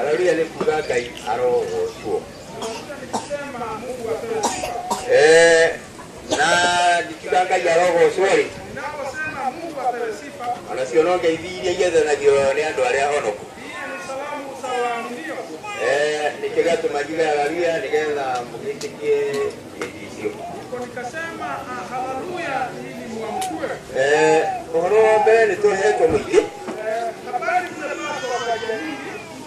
haleluya ni kuga Ngai arogocio na nikiga Ngai arogocio ri ninaposema Mungu apewe sifa anacio no ngeithirie yethe na gio ni andu aria honoku ni salamu za waamdio nikiga tumagiga haleluya nigetha mugitikie icio nikasema haleluya ili muamkue uhoro mbere ni tuhetwo muingi habari zinapaswa kwa jamii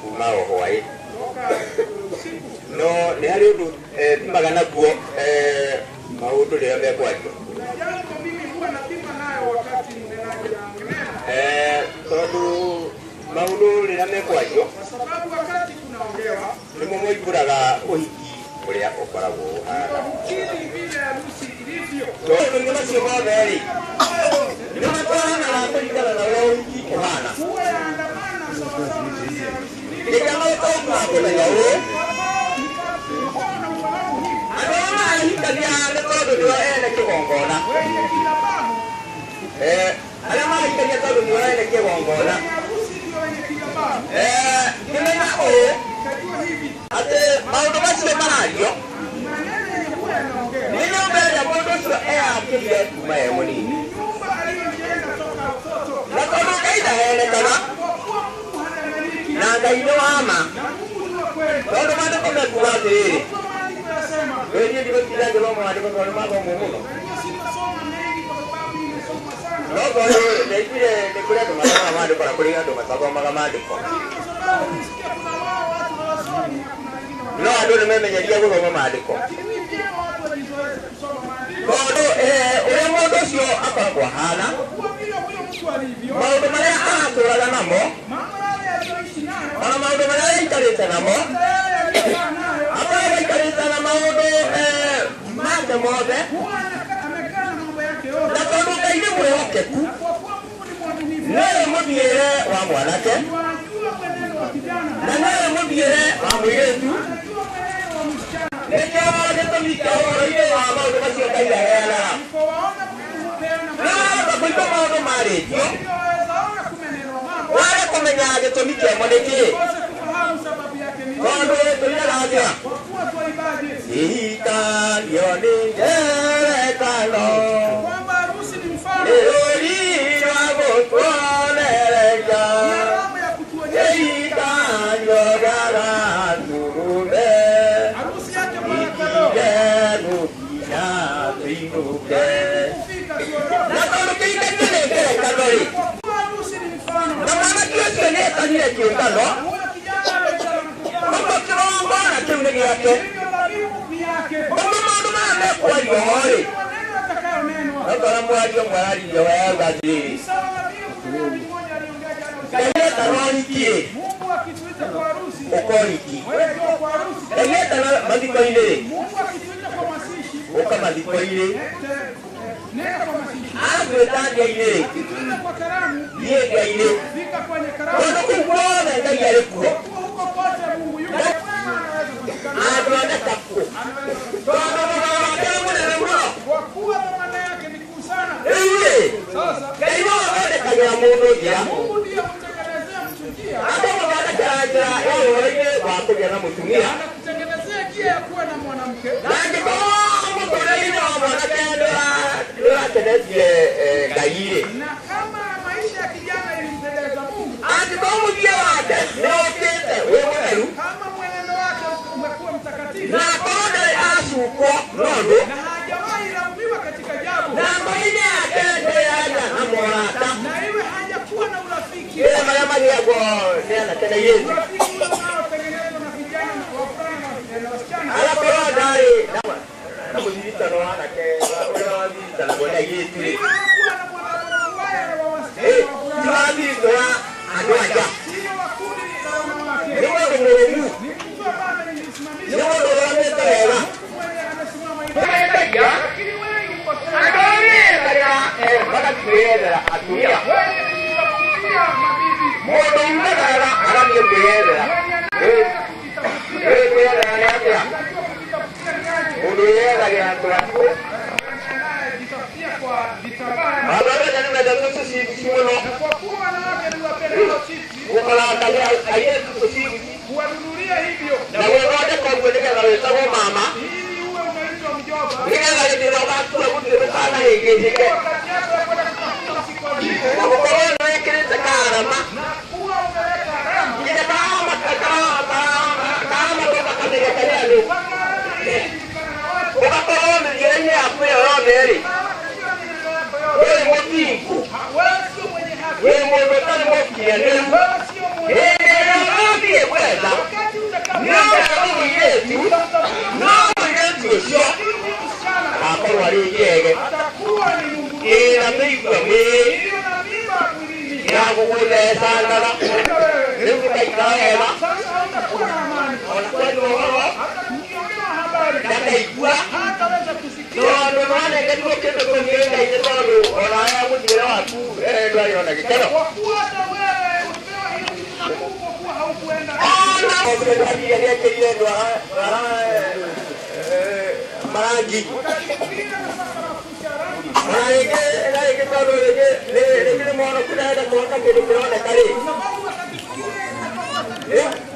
umao hwai toka usiku no ni hari undu timagana guo maundu riria mekwario jambo mimi huwa napima nayo wakati mnenaji anaongelea tondu maundu riria mekwario kwa sababu wakati kunaongewa nimo moimburaga uhiki uria ukoragwo ukiri vile harusi ilivyo tondu ni macio mothe ri ni matwaranaga kũringana na ũrĩa ũhiki ũhana huwa yaandamana sawasawa na vile harusi ilivyo rĩrĩa maũtonga kũmenya ũũ na ufahamu hivi andũ arĩa marahikania nĩ tondũ nĩo ene kĩgongona wenye kilabamu arĩa marahikania tondũ nĩo ene kĩgongona harusi ndio wenye kilabamu ngĩmenya ũũ kajua hivi atĩ maũndũ macio marario maneno yenye huwa yanaongea nĩ nyũmba ĩrĩa mũndũ ũcio eyakĩrire kuma e mũnini nyumba aliyojenga toka utoto na tondũ Ngai ndahenekana kwa kuwa Mungu hadanganyiki na Ngai nĩ wa ma na Mungu ni wa kweli tondũ maandĩko mekuga atĩrĩrĩ kwa maandiko yasema wĩniĩ ndigũtinda ngĩthoma maandĩko tondũ mathomwo mũno najua sitasoma mengi kwa sababu nimesoma sana no tondũ nĩiguire nĩ kũrĩ andũ mathomaga maandĩko na kũrĩ andũ matathomaga maandĩko kwa sababu nisikia kuna wao watu hawasomi na kuna wengine no andũ nĩmemenyeria gũthoma maandĩko lakini ni vyema watu wajizoeze kusoma maandiko tondũ ũrĩa mũndũ ũcio akoragwo ahana kuwa vile huyo mtu alivyo maũndũ marĩa aratũũraga namo mambo yale aliyoishi nayo ona maũndũ marĩa aikarĩte namo hata yale aliyokaa nayo akoragwo aikarĩte na maũndũ make mothe huwa amekaa na mambo yake yote na tondũ Ngai nĩ mwĩhokeku na kwa kuwa Mungu ni mwaminifu nĩwe mũthiĩre wa mwanake wanajua mwenendo wa kijana na nĩwe mũthiĩre wa mũirĩtu anajua mwenendo wa msichana nĩkĩo gĩtũmi kĩa ũhoro-inĩ wa maũndũ macio Ngai aheanaga ulipowaona Mungu hupeana nĩwahota kũigua maũndũ marĩtio waweza ona kumenenwa mambo wage kũmenya gĩtũmi kĩamo nĩ kĩĩ uweze kufahamu sababu yake ni nini tondũ tũiraga atĩa kwa kuwa twaibaje ihikanio nĩ ngerekano kwamba harusi ni mfano nĩ rũri rwa gũtwonereria ni alama ya kutuonyesha ihikanio rĩa gatũrũme harusi yake mwana kondoo igegũkinya thĩinũke kufika tuondoke na tondũ kĩhikanio nĩ ngerekano rĩ kwa kuwa harusi ni mfano na mwanake ũcio nĩ etanire kĩũngano huyo kijana ameitana mkutano ũguo kĩrongona kĩu nĩ gĩake hivyo dhabihu ni yake ũguo maũndũ maya mekwario rĩ maneno yatakayonenwa nokora mwario mwararirie wega atĩrĩrĩ sawa na vile mtumiaji mmoja aliongea jana usiku Ngai etana ũhiki rĩ Mungu akituita kwa harusi ũka ũhiki wewe njoo kwa harusi Ngai etana mathiko-inĩ rĩ Mungu akituita kwa masishi ũka mathiko-inĩ nenda kwa masishi agwĩta ngai-inĩ rĩ akituita kwa karamu thiĩ ngai-inĩ fika kwenye karamu tondũ kũu guothe Ngai arĩ kuo kwa huko kote Mungu yuko mwema anaweza kupatikana athondeka kũ tondũ mũgao wake nĩ mũnene mũno kwa kuwa dhamana yake ni kuu sana rĩu rĩ sasa Ngai no athondekagĩra mũndũ njĩra Mungu ndiye humtengenezea mtu njia akamũthondekera njĩra ya ũhoro-inĩ wa kũgĩa na mũtumia anakutengenezea njia ya kuwa na mwanamke na angĩkorwo mũtũũrĩre-inĩ wa mwanake nĩũrakenetie Ngai rĩ na kama maisha ya kijana ilimpendeza Mungu angĩkorwo mũthia wake nĩũkĩte wĩ mũtheru kama mwenendo wake umekuwa mtakatifu na akorwo ndarĩ acukwo nondũ na hajawahi laumiwa katika jambo na ngoro-inĩ yake ndĩraja na morata na iwe hajakuwa na urafiki ĩrĩa marĩa magĩagwo nĩ anake na airĩtu urafiki ule unaotengenezwa na vijana na wavulana na wasichana agakorwo ndarĩ na mũthiritano wa anake ũrĩa wathiritanagwo nĩ airĩtu rĩ kuwa na mwanadamu mbaya na wa wasichana na wavulana tiwathiritũ wa andũ anja sio wa kundi la wanawake nĩ mũndũ mũrũmu ni mtu ambaye nĩ anajisimamisha mũndũ ũrũgamĩte wega mwenye amesimama ũrĩndagia lakini wengi hukosea andũ arĩethagĩra magakwĩyethera atumia wenye kujitafutia mabibi mũndũ umagara agathiĩ kwĩyethera kwĩyethera nĩ atĩa mũndũ wĩyethagĩra twaku anayejitafutia kwa vitambaa athondeka nĩ menda gũcici mũno kwa kuwa wanawake ni wapendao chifu na ingizike. wakati yako ya kwenda kutafuta usiku wa jivu. Na kukorona wekirite karama. Na kuwa umeweka alama. Ile kama toka katika karibu. Ukakorona yenye hapo yote. Wewe mtingu. Wewe sio mwenye haki. Wewe mwenye mmoja ndio. Wewe sio mwenye haki. Wakati utakapoenda atakuwa ni Mungu. Hiyo na mimba mwilini. Sasa utakuwa na amani. Hata kukionea habari. Hataweza kusikia. Kwa kuwa hata wewe upewa hiyo kitu kwa kuwa haukuenda. Marangi. Ukachukulia na sasa mafuta rangi. Sababu wakati mwingine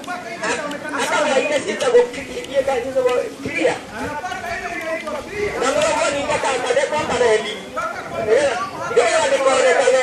mpaka ile inaonekana Hata ile sita kufikia kazi za clear. anapata ile inaitwa clear. Na wewe ni kaka kwa kareli. Mpaka kwa Ndio ndio kuonekana.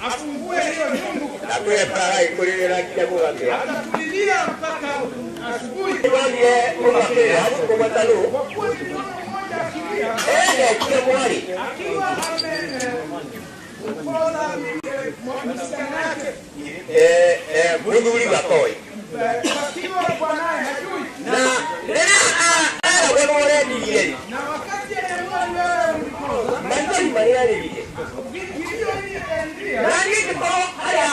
Afungue hiyo nyungu. Atatulilia mpaka hapo kwa tano. Kwa kuwa niliona mmoja akilia. Kile mwali. Akiwa mkola msichana yake. Mudhuri watoi. Akiwa bwanaye hajui. Na wewe ndiye. Na wakati alikuwa yeye mkola. Mandani Mariani ndiye. Video hii endia. Nani ndipo haya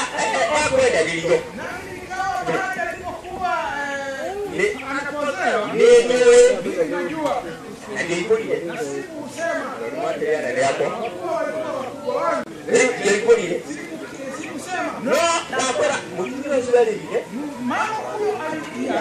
kwenda video. Nani ikawa baada alipokuwa anapozewa. Ndio Unajua. ndipo ndiye. Sikusema. Ndio ndio hapo. Ndio Sikusema. no nakora mutiro zibale ndiye. Mama huyo alikia.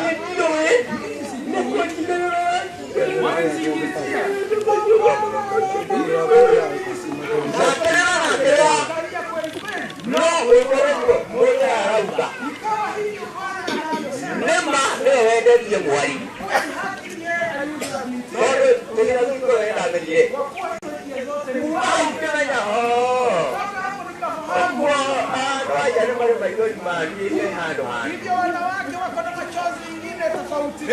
Hivyo wanawake wako na machozi mengine tofauti.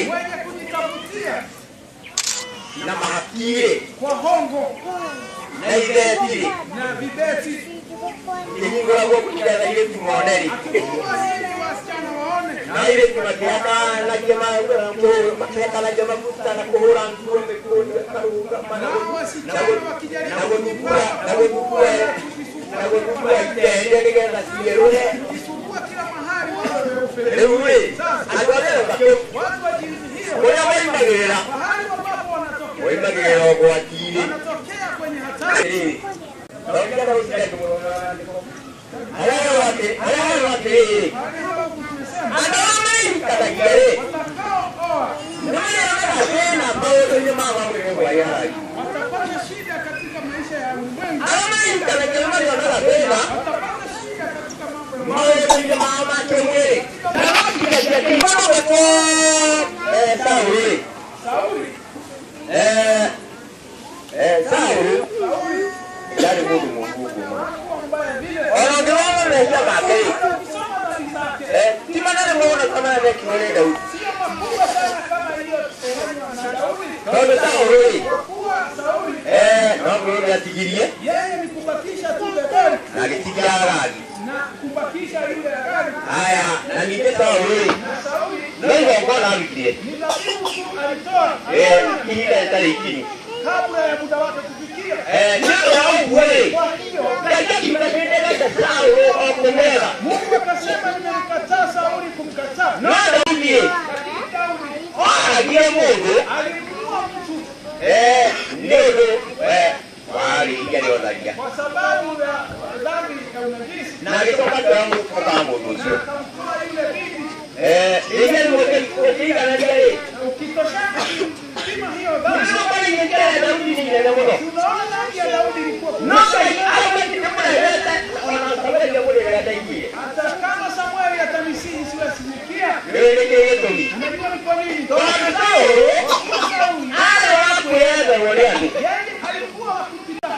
Wenye kujitafutia na mahakire kwa hongo na ideti na vibeti. Ningola kwa kujana ile tumoneni. Wasichana waone. Na ile tunakiaka na jamaa kwa mateka na jamaa kutana kuhura mtu mekoni karuka mana. Wasichana wakijaribu kukua ile ile na sierule. Isukua kila mahali Ewe. Agora watu wa jinsi hiyo. Magera. Mahali ambapo wanatokea. Magera kwa akili. Wanatokea kwenye hatari. Watapata shida katika maisha ya ulimwengu. Watapata shida katika mambo ya Sauli. Sauli. Yale mundu mungu. Mbaya vile. Timana mbona kama na kione Daudi. Sio makubwa sana kama hiyo na Daudi. Ndio Sauli. Kwa Sauli. Ndio yatigirie. Yeye ni kubakisha tu gari. Na kitigara. Na kubakisha ile gari. Haya, na nike Sauli. Na Sauli. Ndio mbona alikie. Ni dhabihu tu alitoa. Ile tariki. Kabla ya muda wake kufikia. Ndio wewe. Kwa hiyo Mungu akasema nimemkataa Sauli kumkataa. Daudi. Ndiye Mungu. Alimnunua mtu. Ndio wali yaliyozalia. Kwa sababu ya dhambi ya unajisi. Na alitoka tangu kwa Mungu sio. Akamtoa ile bibi. Ile ni na ile. Ukitoshana pima hiyo dhambi. Daudi. Tunaona dhambi ya Daudi ilikuwa hata kama Samueli atamisihi siwasimikia. Unajua ni kwa nini? Yaani alikuwa wakitafuta.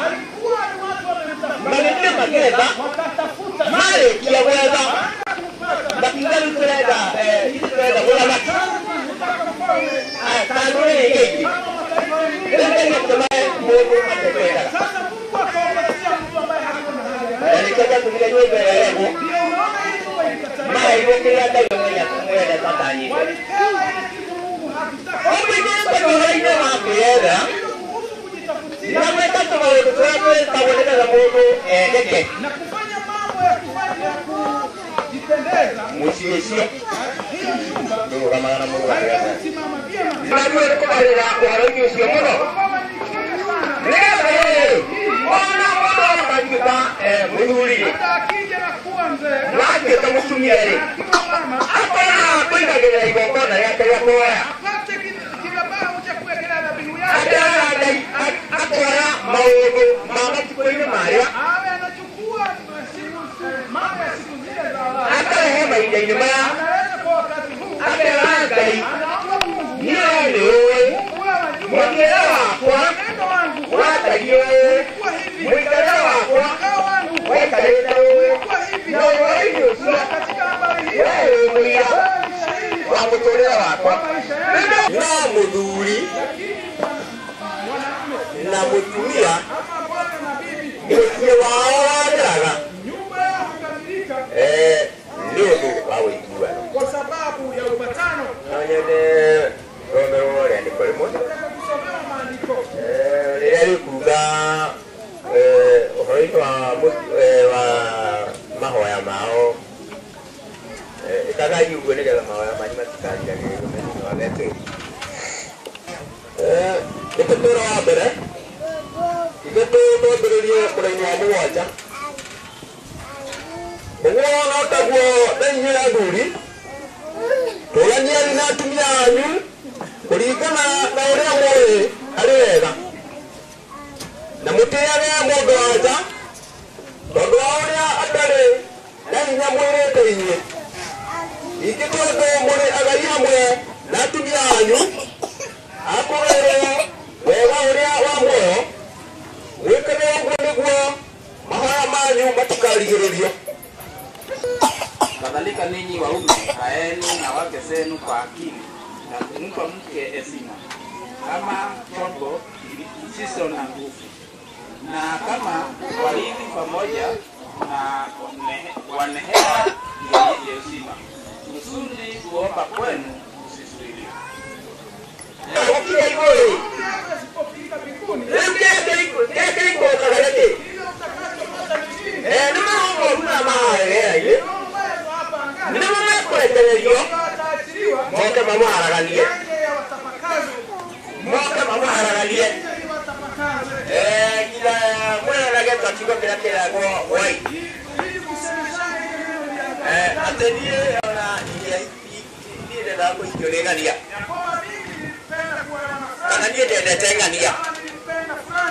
Alikuwa ni watu wamemtafuta. Wakatafuta. Sasa Mungu akawapatia mtu ambaye hakuna haja. Ndio unaona hii nyumba ilikataliwa. Walipewa ile kitu Mungu hakutaka. Kuhusu kujitafutia. Na kufanya mambo ya kujipendeza. Hiyo nyumba haikusimama vyema. Kama ni kile sana. Hata akija na kuwa mzee. Apate kibabao cha kuwekelea dhabihu yake. Awe anachukua mambo ya siku zile za awali. Anaweza kwa wakati huu. Anaomba Mungu. Mungu wewe jua. Mwenendo wangu. Kwa hivi. kalenda kwa hivi na katika habari hii wamutolea wako na mudhuri na mutumia mwenye wao wajaraga ndio wawe ikiwa kwa sababu ya upatano nanyene romero wale andiko limoja kusomea maandiko yale kuga ohoito wa mahoya mao kagaji ugonega la mahoya majima tikanja ngene wagete Ipetoro abere Ipetoro berelie kule nyamu wacha Mwana taguo denye ya duri Tolanyia linatumia anyu Kulikana na urea moe Aliwega Na mutiyane modo wacha Todo urea atare Denye mwere tenye Ikitoto mwere agaria mwe Natumia anyu Akorero wewa uria wa moyo wikane ngweniguo mahaya manyu matukarigirerio kadhalika ninyi waume kaeni na wake zenu kwa akili na kumpa mke heshima kama chombo kisicho na nguvu na kama warithi pamoja na wanehera yenye heshima kusudi kuomba kwenu usizuiliwe.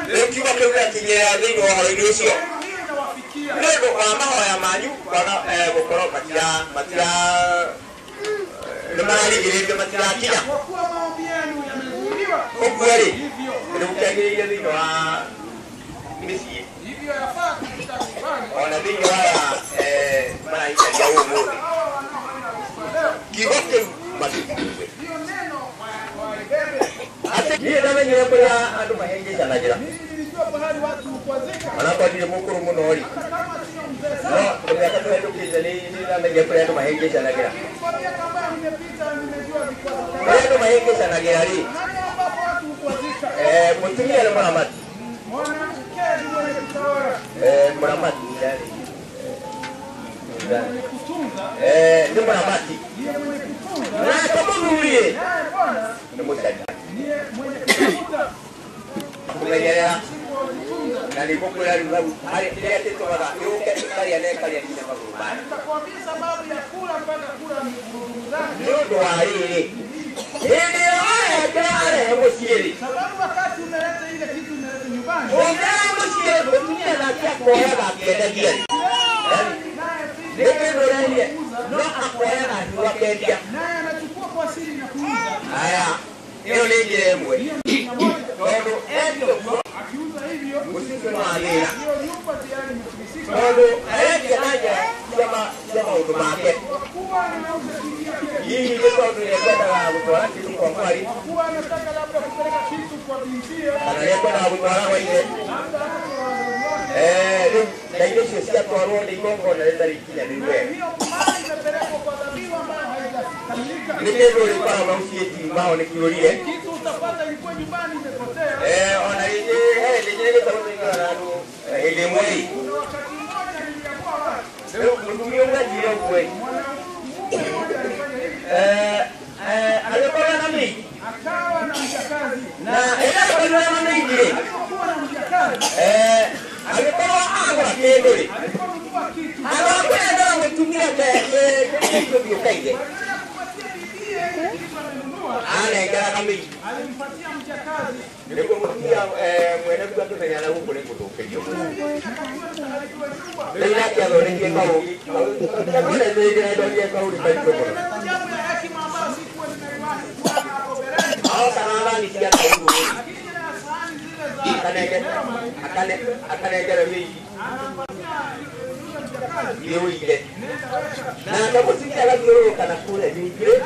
Leo kiwa kwa kinyea ndio halilisio. Leo kwa mahoya manyu kwa gukoro matira lemali gire matira kinya. kwa kuwa maombi yenu yamezuiliwa Okweli. Ndio kagire ndio misi. hivyo yafaa kutakubali Ona ndio haya malaika ya Mungu. Kiwote matu. hiyo neno waibebe Atikie na wenye kwa andu mahenge sana jira. nilijua pahali watu kuazika Anakwambia mukuru muno ori. kama sio mzee sana No, ndio katoa ndio kizali ni na menye kwa andu mahenge sana jira. kwa miaka ambayo nimepita nimejua vikwazo Andu mahenge sana jira ri. hali ambapo watu kuazika Mutumia na Muhammad. mwanamke ni mwenye kutawala Muhammad yani. mwenye kutunza Ni Muhammad. ndiye mwenye kutunza Na kama mulie. naye Bwana Ni mutani. ndiye mwenye kutafuta Kumenyera siku wa kutunza na nikokuwa libabu. Hali ile kitu wala yoke kali ya kali ya kile magurubani. nitakwambia sababu ya kula mpaka kula ni burudani Ndio ndo hali. Ndio haya kale msieli. sababu wakati umeleta ile kitu umeleta nyumbani Ongea msieli kutumia na kia kwa kienda kiasi. naye pia No akoya na hiwa kendia. naye anachukua kwa siri na kuuza Aya, hiyo ni ile mwe. hiyo ni mia moja Todo edio akiuza hivyo usisi no alira. hiyo nyumba tayari imefilisika Todo aje naja kama utumake. kwa kuwa anauza kitu yake Hii ndio todo ile kwenda kutwala kitu kwa mwali. kwa kuwa anataka labda kupeleka kitu kwa bintia Analekwa na kutwala kwa ile. labda hata wazazi wake Na ile sisi kwa roho ikongo na ile ikinya ni wewe. hiyo mali imepelekwa kwa dhabihu ambayo haijakamilika Ndio ile kwa mausieti mbao ni kiulie. kitu utapata ilikuwa nyumbani imepotea Ona ile ile sababu ina nalo ile mwali. kuna wakati mmoja niliamua watu Leo mtumio ngajira kwa. mmoja alifanya hivi Alikuwa na mimi. akawa na mjakazi Na ile kwa na mimi. alipokuwa na mjakazi Alikuwa agwa kendori. aliponunua kitu Anakwenda kutumia kitu hiyo kaide. badala ya kupatia bibie kitu amenunua Anaingia kama hivi. alimpatia mjakazi Ndio kumtia mwene kwa kufanya na huko ni kutokelio. Ndio yake alorejea kwa huko. Ndio ndio ndio kwa huko kwa huko. jambo ya hekima ambayo sikuwa nimeiwahi kuona hapo mbeleni Hao sana ni sia kwa huko. lakini ile sahani zile za Akanege mimi. anampatia Yeye. Na kama sikala kidogo kana kule nje.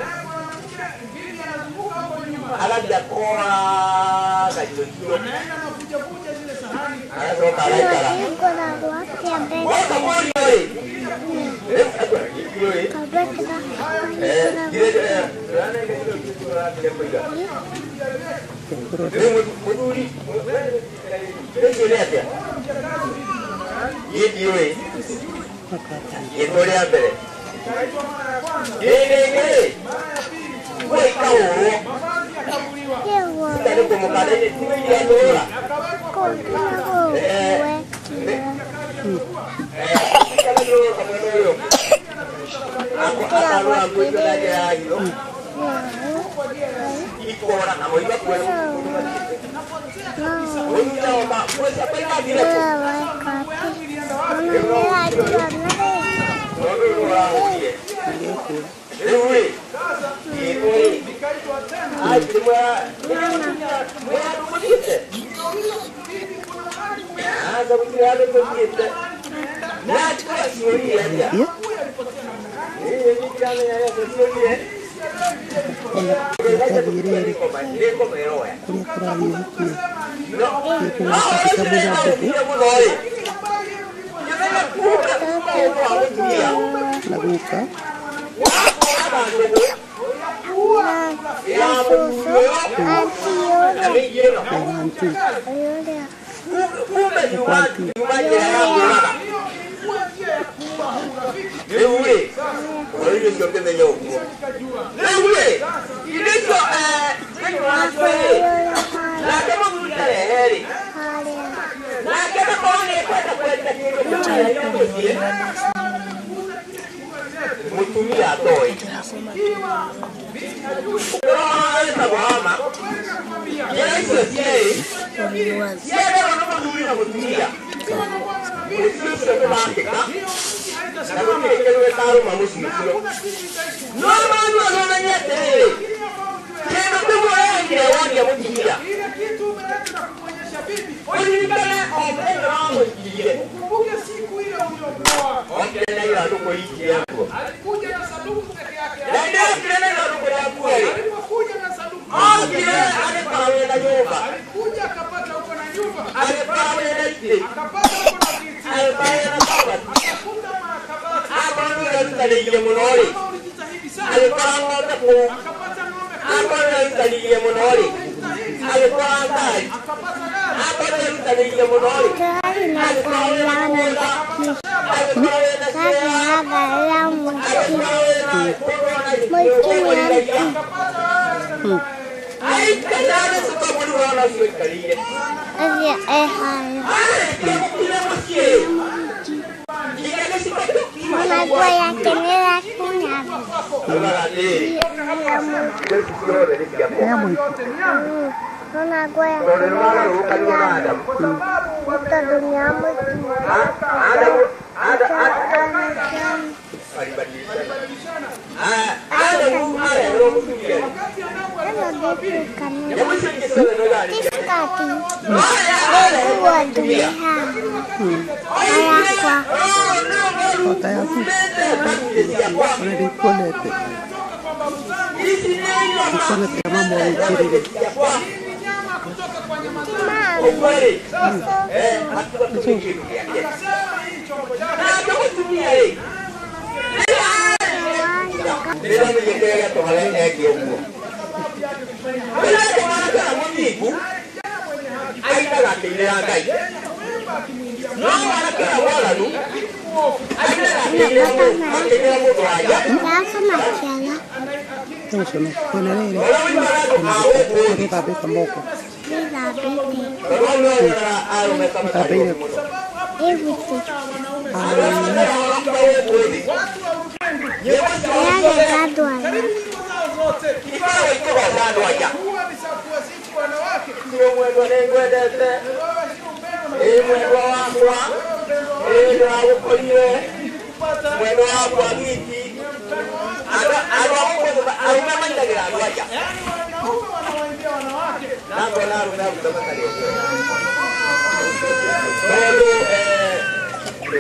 Alaja kwa kajiyo. Anakuja zile sahani. Anazo kala.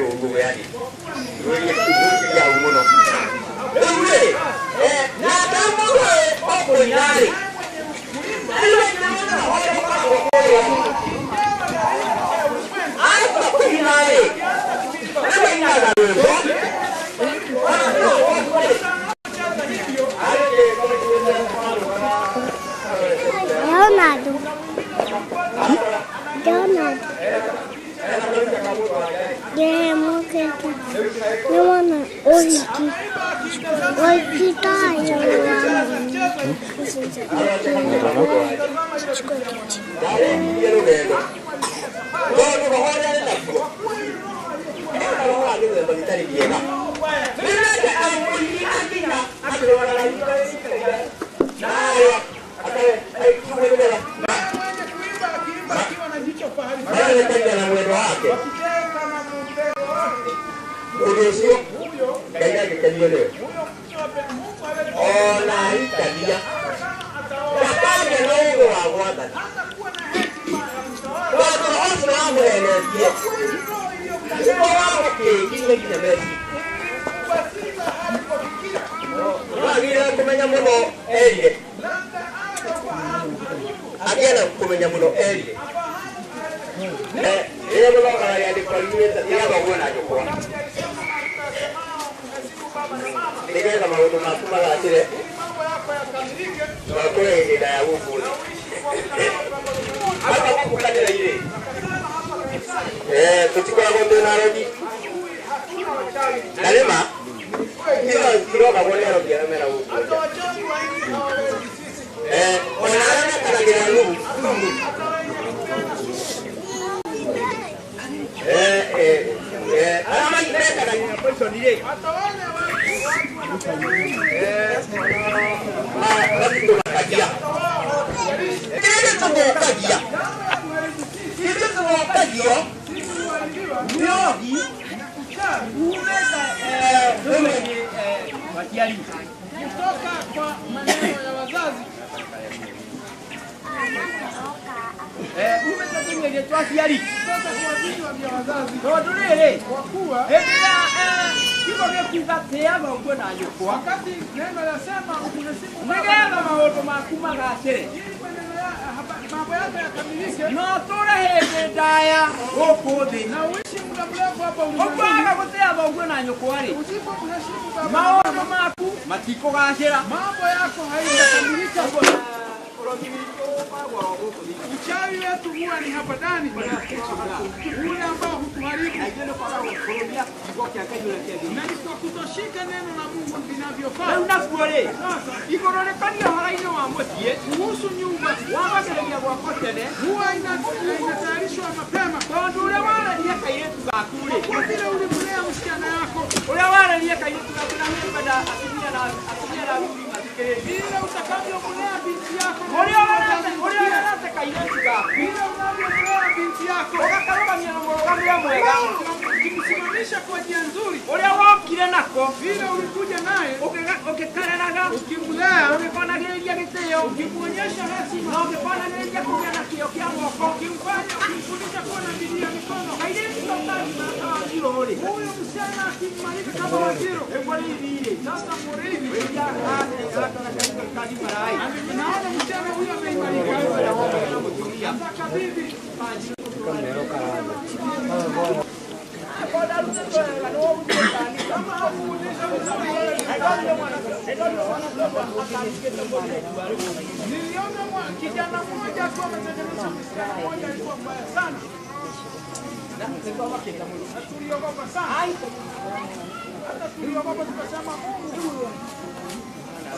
nguvu yani. Ya umuno. Na kama wewe hapo ndani. Donald. Yeah, okay. You wanna Oriki. Oriki tayo.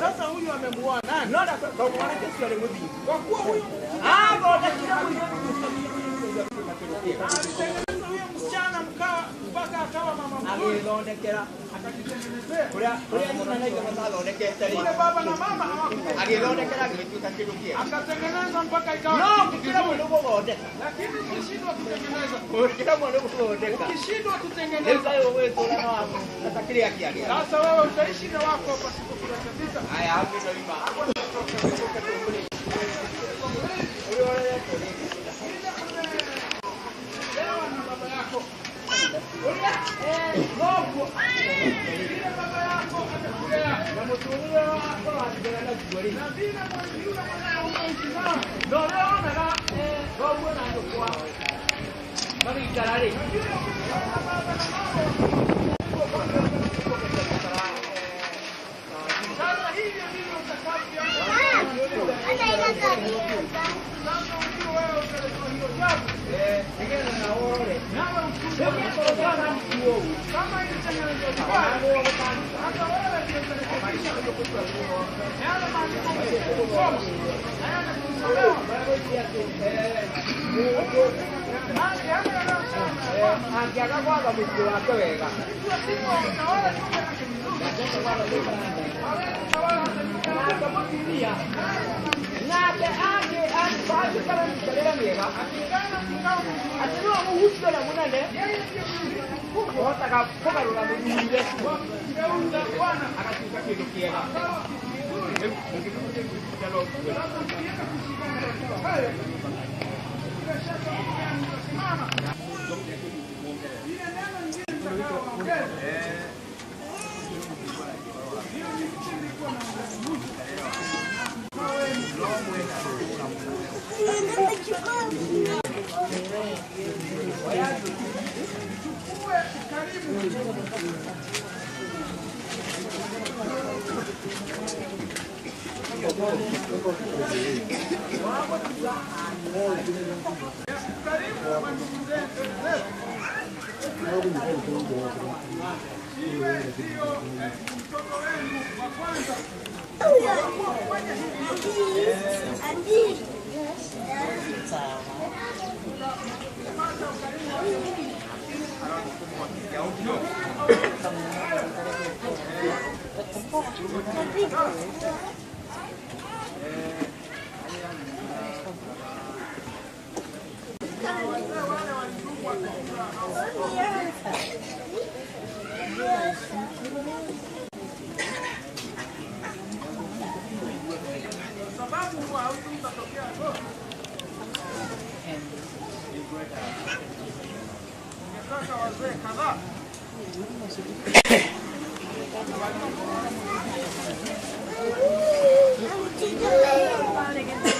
Sasa huyu amemuoa nani? Ndio kwa maana kesho alimwambia. Kwa kuwa huyu msichana mpaka akawa mama mkuu. Aliondekera akakitengenezea. Kule baba na mama hawakupenda. Aliondekera akifika kitu kia. Akatengeneza mpaka ikawa. No, kila mmoja wote. Lakini ukishindwa kutengeneza. Kila mmoja wote. Ukishindwa kutengeneza wewe tuna wako. Atakilia kiasi. Sasa wewe utaishi na wako pasipo kurekebisha. Haya, hapo ndio ima. I'm